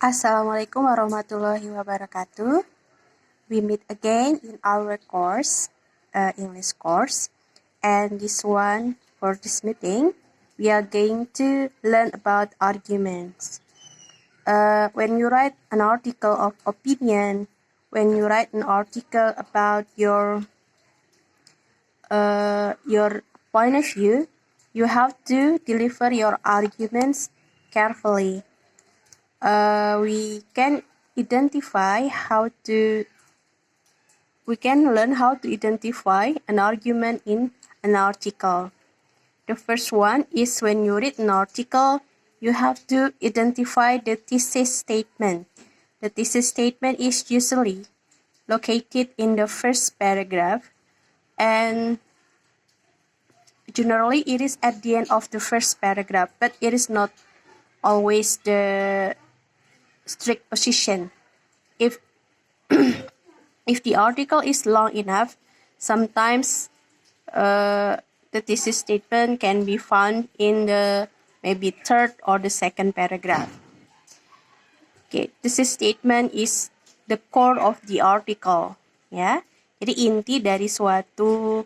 Assalamualaikum warahmatullahi wabarakatuh. We meet again in our course, English course. And for this meeting, we are going to learn about arguments. When you write an article of opinion, when you write an article about your point of view, you have to deliver your arguments carefully. We can learn how to identify an argument in an article. The first one is when you read an article, you have to identify the thesis statement. The thesis statement is usually located in the first paragraph, and generally it is at the end of the first paragraph, but it is not always the strict position. If the article is long enough, sometimes the thesis statement can be found in the maybe third or the second paragraph. Okay, thesis statement is the core of the article, ya. Jadi inti dari suatu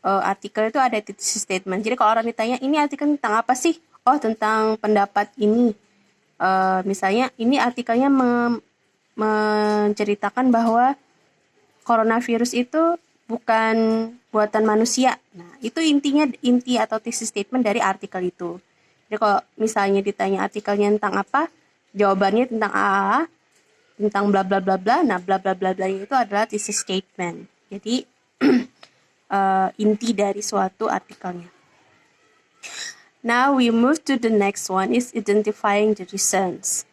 artikel itu ada thesis statement. Jadi kalau orang ditanya ini artikel tentang apa sih? Oh, tentang pendapat ini. Misalnya ini artikelnya menceritakan bahwa coronavirus itu bukan buatan manusia. Nah, itu inti atau thesis statement dari artikel itu. Jadi kalau misalnya ditanya artikelnya tentang apa, jawabannya tentang A, tentang bla bla bla bla. Nah, bla bla bla bla itu adalah thesis statement. Jadi inti dari suatu artikelnya. Now we move to the next one is identifying the reasons.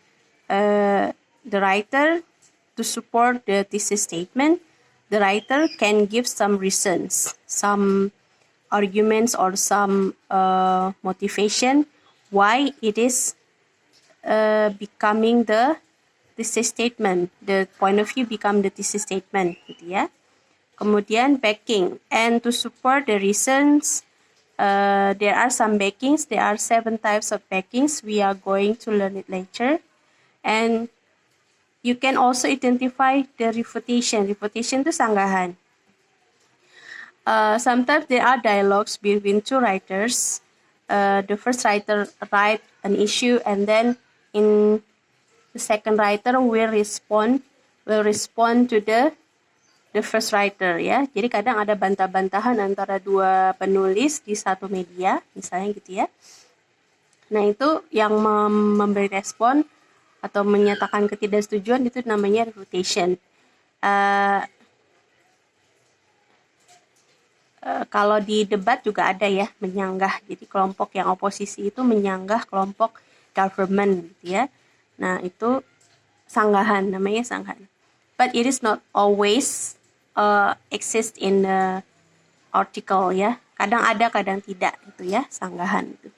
The writer, to support the thesis statement, the writer can give some reasons, some arguments or some motivation why it is becoming the thesis statement. The point of view become the thesis statement, gitu ya. Kemudian backing, and to support the reasons, there are some backings. There are 7 types of backings. We are going to learn it later. And you can also identify the refutation. Refutation itu sanggahan. Sometimes there are dialogues between two writers. The first writer write an issue, and then in the second writer will respond to the first writer, ya. Jadi kadang ada bantah-bantahan antara dua penulis di satu media, misalnya gitu ya. Nah, itu yang memberi respon atau menyatakan ketidaksetujuan itu namanya refutation. Kalau di debat juga ada ya, menyanggah. Jadi kelompok yang oposisi itu menyanggah kelompok government, gitu ya. Nah, itu sanggahan, namanya sanggahan. But it is not always exist in the article, ya. Kadang ada, kadang tidak, gitu ya, sanggahan itu.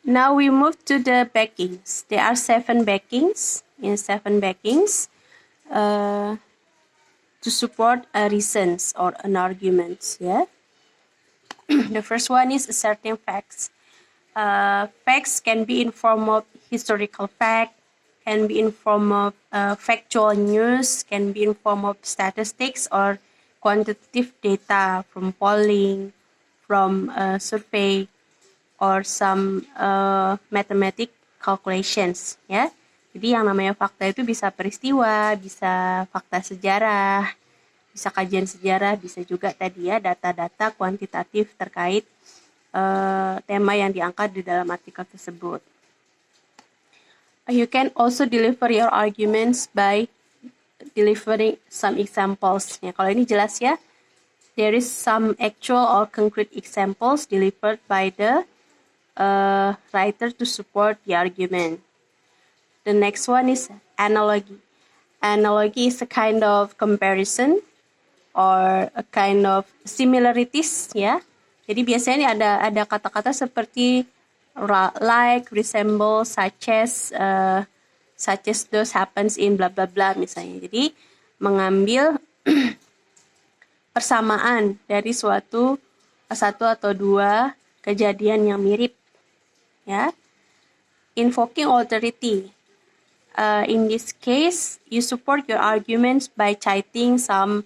Now we move to the backings. There are 7 backings. In 7 backings to support a reasons or an argument, ya. The first one is asserting facts. Facts can be in form of historical fact, can be in form of factual news, can be in form of statistics or quantitative data from polling, from survey, or some mathematic calculations, ya. Jadi yang namanya fakta itu bisa peristiwa, bisa fakta sejarah, bisa kajian sejarah, bisa juga tadi ya data-data kuantitatif terkait tema yang diangkat di dalam artikel tersebut. You can also deliver your arguments by delivering some examples. Ya, kalau ini jelas ya. There is some actual or concrete examples delivered by the writer to support the argument. The next one is analogy. Analogy is a kind of comparison or a kind of similarities, ya. Jadi biasanya ini ada kata-kata seperti like, resemble, such as those happens in bla bla bla misalnya. Jadi mengambil persamaan dari satu atau dua kejadian yang mirip. ya. Invoking authority. In this case, you support your arguments by citing some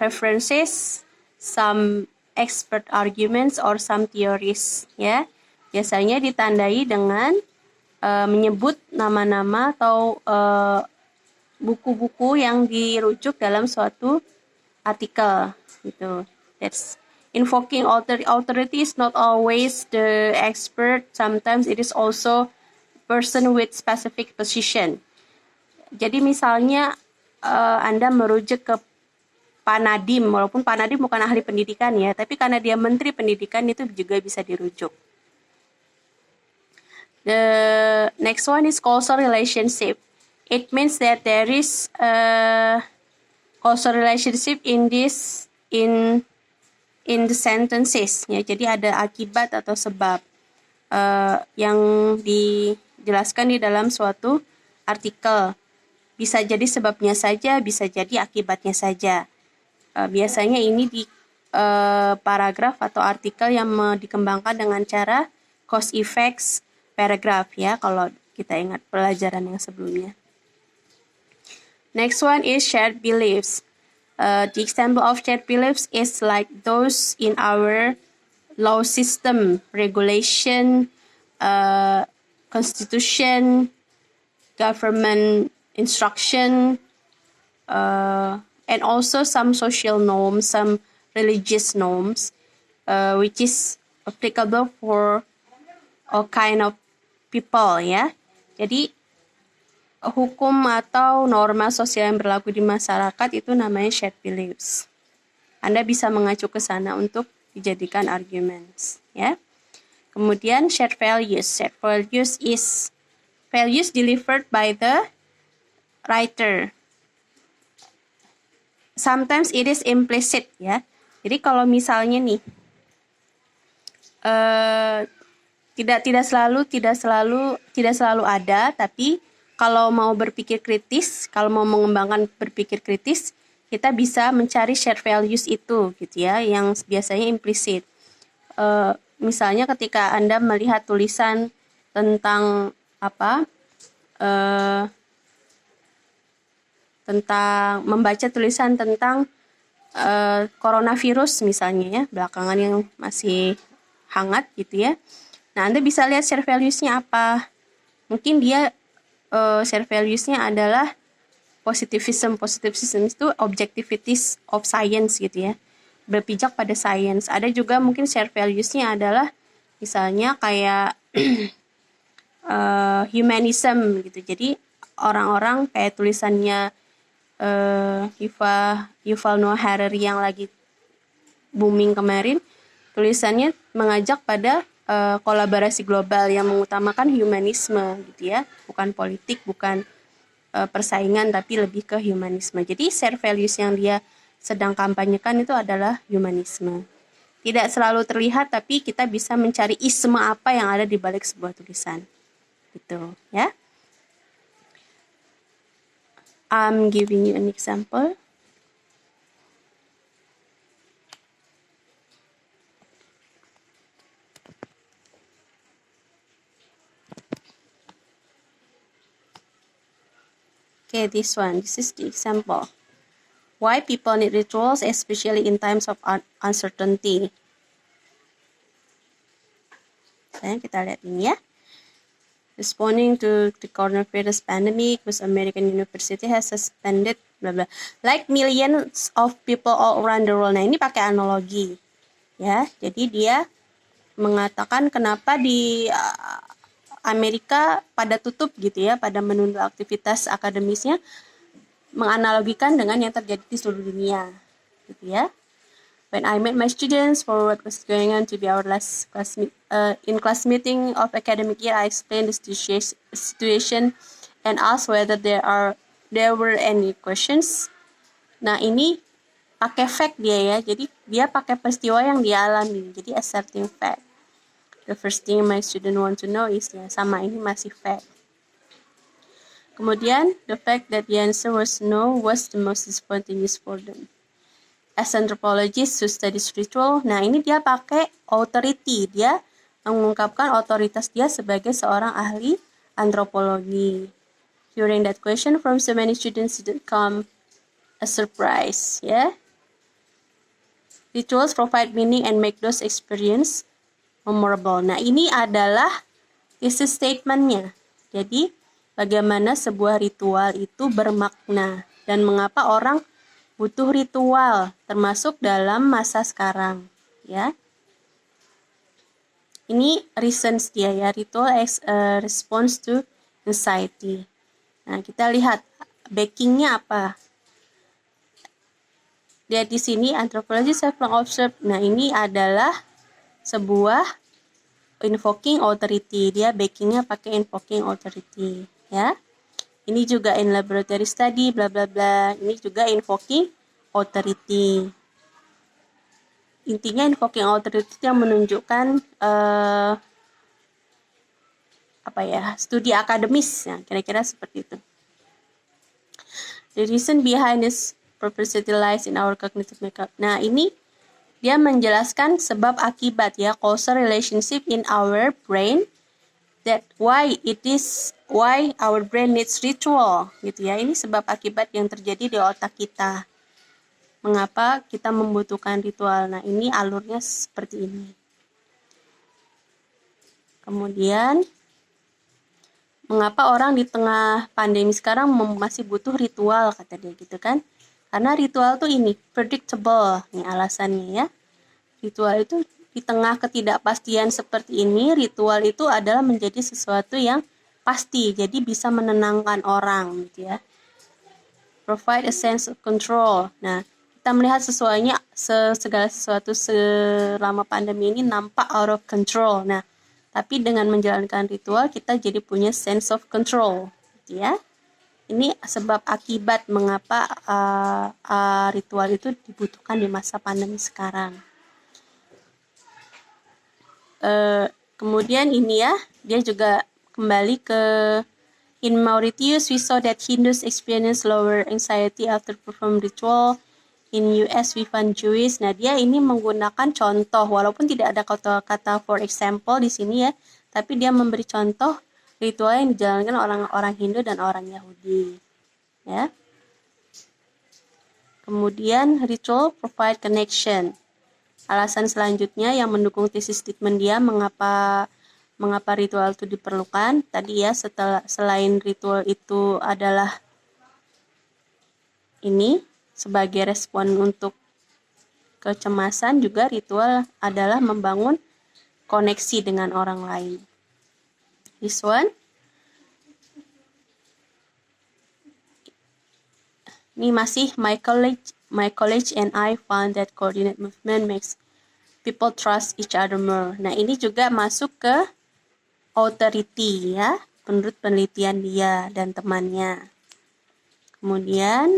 references, some expert arguments, or some theories, ya. Biasanya ditandai dengan menyebut nama-nama atau buku-buku yang dirujuk dalam suatu artikel, gitu. That's invoking authority is not always the expert. Sometimes it is also person with specific position. Jadi misalnya Anda merujuk ke Pak Nadiem, walaupun Pak Nadiem bukan ahli pendidikan ya, tapi karena dia Menteri Pendidikan itu juga bisa dirujuk. The next one is causal relationship. It means that there is a causal relationship in the sentences. Ya, jadi ada akibat atau sebab yang dijelaskan di dalam suatu artikel. Bisa jadi sebabnya saja, bisa jadi akibatnya saja. Biasanya ini di paragraf atau artikel yang dikembangkan dengan cara cause effects paragraph ya, kalau kita ingat pelajaran yang sebelumnya. Next one is shared beliefs. The example of shared beliefs is like those in our law system, regulation, constitution, government instruction, and also some social norms, some religious norms, which is applicable for all kind of people, ya. Jadi hukum atau norma sosial yang berlaku di masyarakat itu namanya shared beliefs. Anda bisa mengacu ke sana untuk dijadikan arguments, ya. Kemudian shared values. Shared values is values delivered by the writer. Sometimes it is implicit, ya. Jadi kalau misalnya nih tidak selalu ada, tapi kalau mau berpikir kritis, kalau mau mengembangkan berpikir kritis, kita bisa mencari shared values itu, gitu ya, yang biasanya implisit. Misalnya ketika Anda melihat tulisan tentang tentang membaca tulisan tentang coronavirus misalnya ya, belakangan yang masih hangat gitu ya. Nah, Anda bisa lihat share values-nya apa. Mungkin dia share values-nya adalah positivism. Positivism itu objectivities of science gitu ya. Berpijak pada science. Ada juga mungkin share values-nya adalah misalnya kayak humanism gitu. Jadi orang-orang kayak tulisannya Yuval Noah Harari yang lagi booming kemarin, tulisannya mengajak pada kolaborasi global yang mengutamakan humanisme gitu ya, bukan politik, bukan persaingan, tapi lebih ke humanisme. Jadi share values yang dia sedang kampanyekan itu adalah humanisme. Tidak selalu terlihat, tapi kita bisa mencari isme apa yang ada di balik sebuah tulisan. Gitu ya. I'm giving you an example. Okay, this is the example. Why people need rituals, especially in times of uncertainty. Kita lihat ini ya. Responding to the coronavirus pandemic, most American university has suspended blah blah, like millions of people all around the world. Nah, ini pakai analogi ya. Jadi dia mengatakan kenapa di Amerika pada tutup gitu ya, pada menunda aktivitas akademisnya, menganalogikan dengan yang terjadi di seluruh dunia gitu ya. When I met my students for what was going on to be our last class meeting of academic year, I explained the situation and asked whether there were any questions. Nah, ini pakai fact dia ya, jadi dia pakai peristiwa yang dia alami, jadi asserting fact. The first thing my student want to know is ya, sama ini masih fact. Kemudian, the fact that the answer was no was the most spontaneous for them. As anthropologist who studies ritual, nah ini dia pakai authority, dia mengungkapkan otoritas dia sebagai seorang ahli antropologi. Hearing that question from so many students didn't come a surprise, ya. Rituals provide meaning and make those experience memorable. Nah, ini adalah thesis statement-nya. Jadi, bagaimana sebuah ritual itu bermakna dan mengapa orang butuh ritual, termasuk dalam masa sekarang, ya. Ini reasons dia ya, ritual as a response to anxiety. Nah, kita lihat backingnya apa. Lihat di sini anthropologists have long observed. Nah, ini adalah sebuah invoking authority. Dia backingnya pakai invoking authority, ya. Ini juga in laboratory study, bla bla bla. Ini juga invoking authority. Intinya invoking authority yang menunjukkan studi akademis, ya, kira-kira seperti itu. The reason behind this propensity lies in our cognitive makeup. Nah, ini dia menjelaskan sebab akibat, ya, causal relationship in our brain, that why our brain needs ritual, gitu ya. Ini sebab akibat yang terjadi di otak kita. Mengapa kita membutuhkan ritual? Nah, ini alurnya seperti ini. Kemudian, mengapa orang di tengah pandemi sekarang masih butuh ritual, kata dia gitu kan? Karena ritual tuh ini, predictable, ini alasannya ya. Ritual itu di tengah ketidakpastian seperti ini, ritual itu adalah menjadi sesuatu yang pasti, jadi bisa menenangkan orang gitu ya. Provide a sense of control. Nah, kita melihat segala sesuatu selama pandemi ini nampak out of control. Nah, tapi dengan menjalankan ritual kita jadi punya sense of control, gitu ya. Ini sebab akibat mengapa ritual itu dibutuhkan di masa pandemi sekarang. Kemudian ini ya, dia juga kembali ke in Mauritius, we saw that Hindus experience lower anxiety after perform ritual. In US, we found Jewish. Nah, dia ini menggunakan contoh, walaupun tidak ada kata-kata for example di sini ya, tapi dia memberi contoh ritual yang dijalankan orang-orang Hindu dan orang Yahudi. Ya. Kemudian ritual provide connection. Alasan selanjutnya yang mendukung thesis statement dia mengapa ritual itu diperlukan. Tadi ya, selain ritual itu adalah ini sebagai respon untuk kecemasan, juga ritual adalah membangun koneksi dengan orang lain. This one. Ini masih my college and I found that coordinate movement makes people trust each other more. Nah, ini juga masuk ke authority ya, menurut penelitian dia dan temannya. Kemudian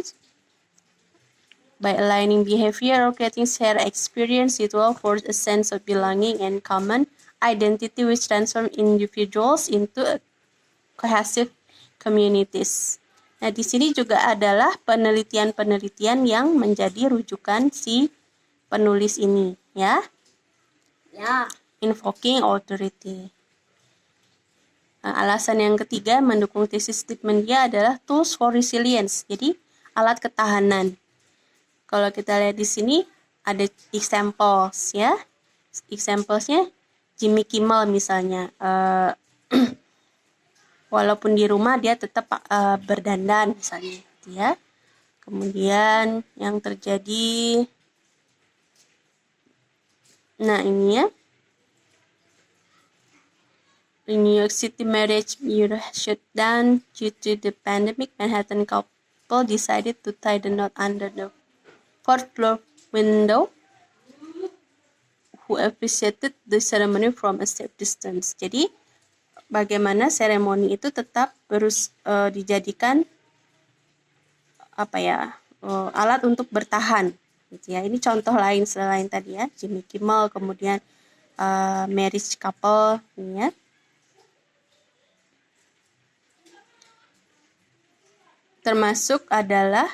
by aligning behavior or creating shared experience, it will force a sense of belonging and common identity which transform individuals into a cohesive communities. Nah, di sini juga adalah penelitian-penelitian yang menjadi rujukan si penulis ini, ya. Ya. Invoking authority. Nah, alasan yang ketiga mendukung thesis statement dia adalah tools for resilience. Jadi, alat ketahanan. Kalau kita lihat di sini ada examples ya. Examplesnya Jimmy Kimmel misalnya. Walaupun di rumah dia tetap berdandan misalnya, gitu ya. Kemudian yang terjadi, nah ini ya, in New York City marriage bureau shut down due to the pandemic. Manhattan couple decided to tie the knot under the fourth floor window, who appreciated the ceremony from a safe distance. Jadi bagaimana seremoni itu tetap dijadikan alat untuk bertahan, gitu ya. Ini contoh lain selain tadi ya, Jimmy Kimmel, kemudian marriage couple, ini ya. Termasuk adalah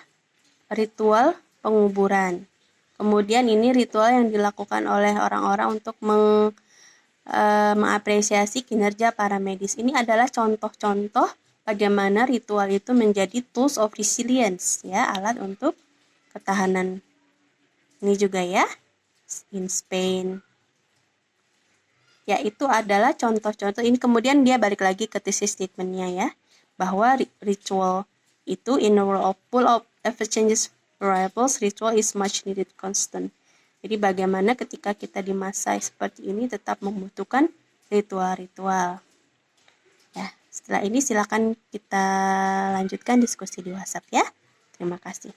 ritual penguburan. Kemudian ini ritual yang dilakukan oleh orang-orang untuk mengapresiasi kinerja para medis. Ini adalah contoh-contoh bagaimana ritual itu menjadi tools of resilience, ya, alat untuk ketahanan. Ini juga ya, in Spain. Ya, itu adalah contoh-contoh. Ini kemudian dia balik lagi ke thesis statement-nya ya, bahwa ritual itu in a world of full of ever changes variables, ritual is much needed constant. Jadi bagaimana ketika kita di masa seperti ini tetap membutuhkan ritual-ritual. Ya, setelah ini silakan kita lanjutkan diskusi di WhatsApp ya. Terima kasih.